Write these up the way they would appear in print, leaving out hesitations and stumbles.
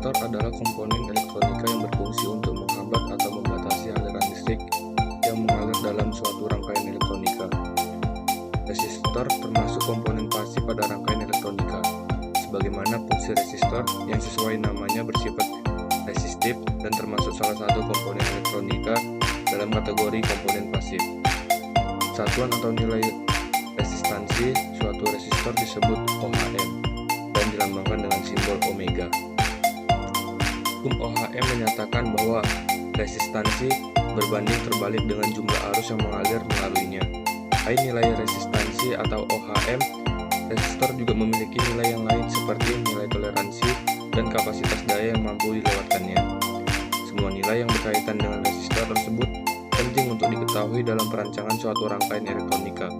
Resistor adalah komponen elektronika yang berfungsi untuk menghambat atau membatasi aliran listrik yang mengalir dalam suatu rangkaian elektronika. Resistor termasuk komponen pasif pada rangkaian elektronika, sebagaimana fungsi resistor yang sesuai namanya bersifat resistif dan termasuk salah satu komponen elektronika dalam kategori komponen pasif. Satuan atau nilai resistansi suatu resistor disebut ohm dan dilambangkan dengan simbol omega. Hukum ohm menyatakan bahwa resistansi berbanding terbalik dengan jumlah arus yang mengalir melaluinya. Selain nilai resistansi atau ohm, resistor juga memiliki nilai yang lain seperti nilai toleransi dan kapasitas daya yang mampu dilewatkannya. Semua nilai yang berkaitan dengan resistor tersebut penting untuk diketahui dalam perancangan suatu rangkaian elektronika.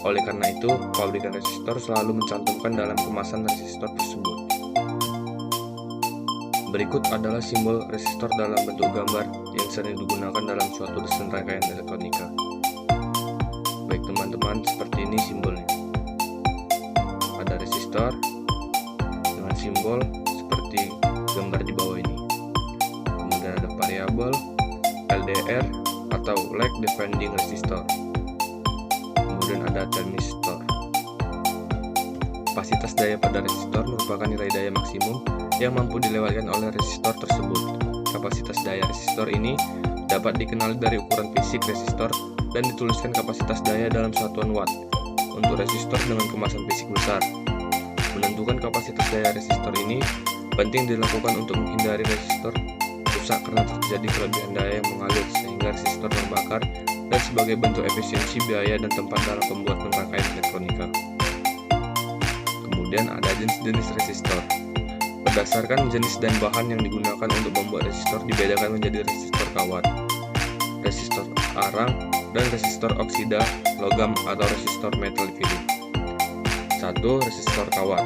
Oleh karena itu, pabrikan resistor selalu mencantumkan dalam kemasan resistor tersebut. Berikut adalah simbol resistor dalam bentuk gambar yang sering digunakan dalam suatu desain rangkaian elektronika. Baik teman-teman, seperti ini simbolnya. Ada resistor dengan simbol seperti gambar di bawah ini. Kemudian ada variabel LDR atau lag defending resistor. Kemudian ada termistor. Kapasitas daya pada resistor merupakan nilai daya maksimum yang mampu dilewatkan oleh resistor tersebut. Kapasitas daya resistor ini dapat dikenali dari ukuran fisik resistor dan dituliskan kapasitas daya dalam satuan watt untuk resistor dengan kemasan fisik besar. Menentukan kapasitas daya resistor ini penting dilakukan untuk menghindari resistor rusak karena terjadi kelebihan daya yang mengalir sehingga resistor terbakar, dan sebagai bentuk efisiensi biaya dan tempat dalam pembuatan rangkaian elektronika. Kemudian ada jenis-jenis resistor. Berdasarkan jenis dan bahan yang digunakan untuk membuat resistor dibedakan menjadi resistor kawat, resistor arang, dan resistor oksida logam atau resistor metal film. 1. Resistor kawat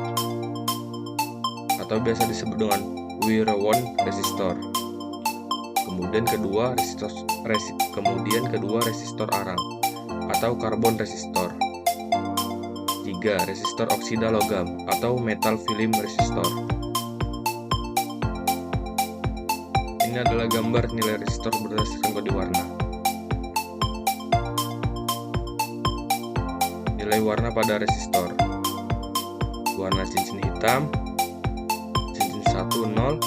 atau biasa disebut dengan wire wound resistor. Kemudian kedua resistor arang atau karbon resistor. 3. Resistor oksida logam atau metal film resistor. Ini adalah gambar nilai resistor berdasarkan kode warna. Nilai warna pada resistor. Warna cincin hitam, cincin 1 0,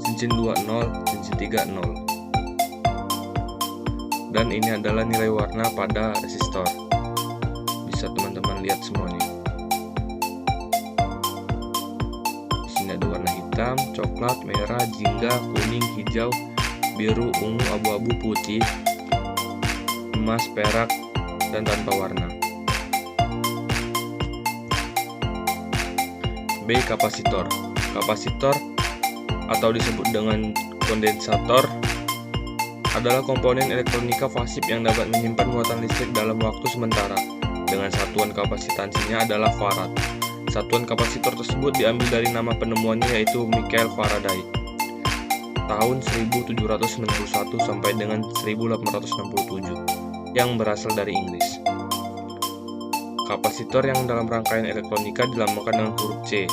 cincin 2 0, cincin 3 0. Dan ini adalah nilai warna pada resistor. Bisa teman-teman lihat semuanya. Di sini ada warna hitam, coklat, merah, jingga, kuning, hijau, biru, ungu, abu-abu, putih, emas, perak, dan tanpa warna. B. Kapasitor. Kapasitor atau disebut dengan kondensator adalah komponen elektronika pasif yang dapat menyimpan muatan listrik dalam waktu sementara dengan satuan kapasitansinya adalah farad. Satuan kapasitor tersebut diambil dari nama penemuannya yaitu Michael Faraday tahun 1791 sampai dengan 1867 yang berasal dari Inggris. Kapasitor yang dalam rangkaian elektronika dilambangkan dengan huruf C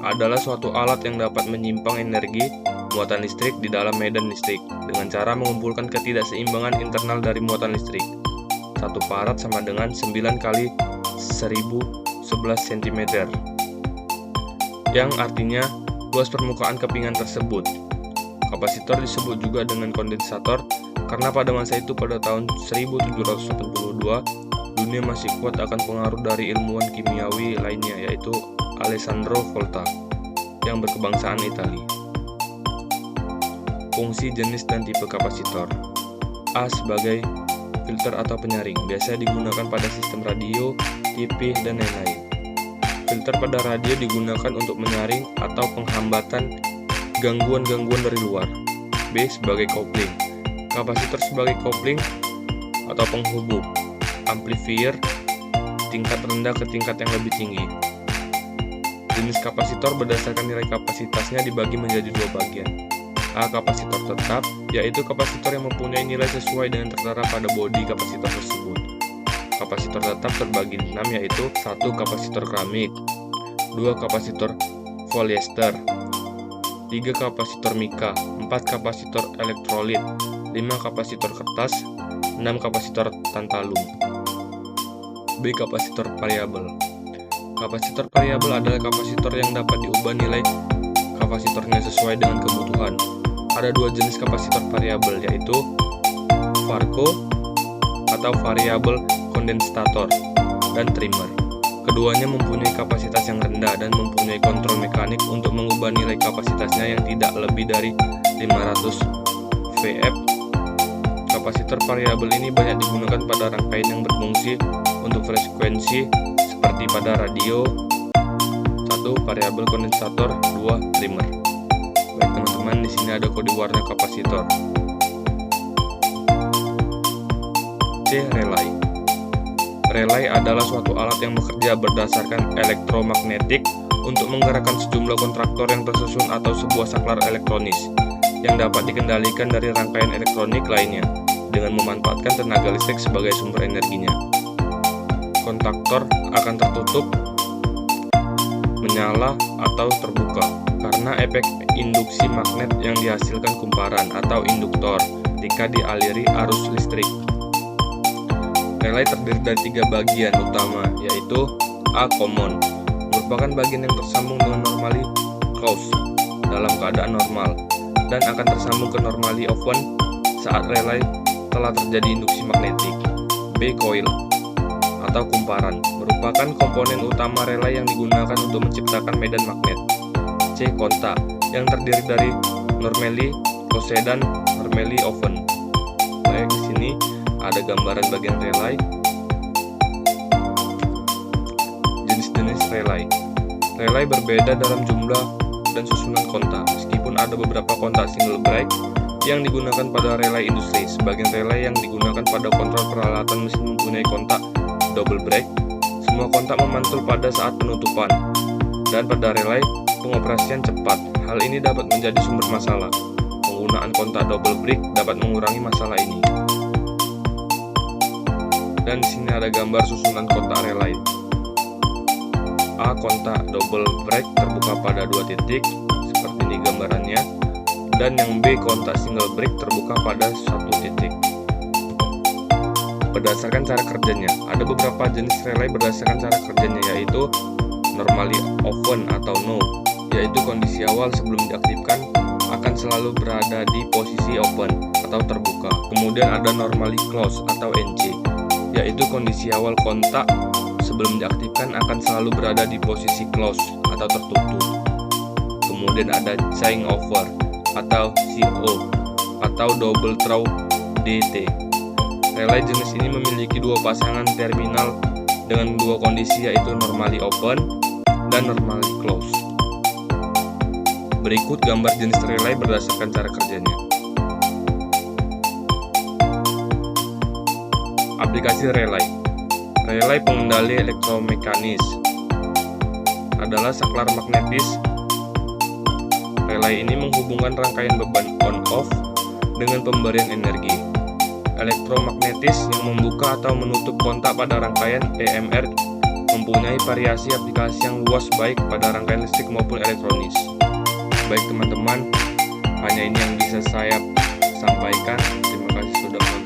adalah suatu alat yang dapat menyimpan energi muatan listrik di dalam medan listrik dengan cara mengumpulkan ketidakseimbangan internal dari muatan listrik. 1 farad sama dengan 9 kali 1011 cm, yang artinya luas permukaan kepingan tersebut. Kapasitor disebut juga dengan kondensator karena pada masa itu, pada tahun 1782, dunia masih kuat akan pengaruh dari ilmuwan kimiawi lainnya yaitu Alessandro Volta yang berkebangsaan Italia. Fungsi, jenis, dan tipe kapasitor. A. Sebagai filter atau penyaring, biasa digunakan pada sistem radio, TV, dan lain-lain. Filter pada radio digunakan untuk menyaring atau penghambatan gangguan-gangguan dari luar. B. Sebagai kopling. Kapasitor sebagai kopling atau penghubung amplifier tingkat rendah ke tingkat yang lebih tinggi. Jenis kapasitor berdasarkan nilai kapasitasnya dibagi menjadi 2 bagian. A. Kapasitor tetap, yaitu kapasitor yang mempunyai nilai sesuai dengan tertera pada bodi kapasitor tersebut. Kapasitor tetap terbagi 6, yaitu 1. Kapasitor keramik, 2. Kapasitor polyester, 3 kapasitor mika, 4 kapasitor elektrolit, 5 kapasitor kertas, 6 kapasitor tantalum. B. Kapasitor variabel. Kapasitor variabel adalah kapasitor yang dapat diubah nilai kapasitornya sesuai dengan kebutuhan. Ada dua jenis kapasitor variabel, yaitu Farco atau variabel kondensator dan trimmer. Keduanya mempunyai kapasitas yang rendah dan mempunyai kontrol mekanik untuk mengubah nilai kapasitasnya yang tidak lebih dari 500 VF. Kapasitor variabel ini banyak digunakan pada rangkaian yang berfungsi untuk frekuensi seperti pada radio. 1. Variabel kondensator, 2. trimmer. Baik teman-teman, di sini ada kode warna kapasitor. C. Relay. Relay adalah suatu alat yang bekerja berdasarkan elektromagnetik untuk menggerakkan sejumlah kontraktor yang tersusun atau sebuah saklar elektronis yang dapat dikendalikan dari rangkaian elektronik lainnya dengan memanfaatkan tenaga listrik sebagai sumber energinya. Kontaktor akan tertutup, menyala, atau terbuka karena efek induksi magnet yang dihasilkan kumparan atau induktor ketika dialiri arus listrik. Relay terdiri dari 3 bagian utama, yaitu A. Common, merupakan bagian yang tersambung dengan normally closed dalam keadaan normal dan akan tersambung ke normally open saat relay telah terjadi induksi magnetik. B. Coil atau kumparan, merupakan komponen utama relay yang digunakan untuk menciptakan medan magnet. C. Kontak, yang terdiri dari normally closed dan normally open. Baik, di sini ada gambaran bagian relay. Jenis-jenis relay. Relay berbeda dalam jumlah dan susunan kontak, meskipun ada beberapa kontak single break yang digunakan pada relay industri. Sebagian relay yang digunakan pada kontrol peralatan mesin mempunyai kontak double break. Semua kontak memantul pada saat penutupan, dan pada relay pengoperasian cepat. Hal ini dapat menjadi sumber masalah. Penggunaan kontak double break dapat mengurangi masalah ini. Dan di sini ada gambar susunan kontak relay. A. Kontak double break terbuka pada 2 titik, seperti ini gambarannya. Dan yang B. Kontak single break terbuka pada 1 titik. Berdasarkan cara kerjanya, ada beberapa jenis relay berdasarkan cara kerjanya, yaitu normally open atau no, yaitu kondisi awal sebelum diaktifkan akan selalu berada di posisi open atau terbuka. Kemudian ada normally close atau NC, yaitu kondisi awal kontak sebelum diaktifkan akan selalu berada di posisi close atau tertutup. Kemudian ada chain over atau CO atau double throw DT. Relay jenis ini memiliki 2 pasangan terminal dengan 2 kondisi, yaitu normally open dan normally close. Berikut gambar jenis relay berdasarkan cara kerjanya. Aplikasi relay. Relay pengendali elektromekanis adalah saklar magnetis. Relay ini menghubungkan rangkaian beban on-off dengan pemberian energi elektromagnetis yang membuka atau menutup kontak pada rangkaian EMR. Mempunyai variasi aplikasi yang luas baik pada rangkaian listrik maupun elektronis. Baik teman-teman, hanya ini yang bisa saya sampaikan. Terima kasih sudah menonton.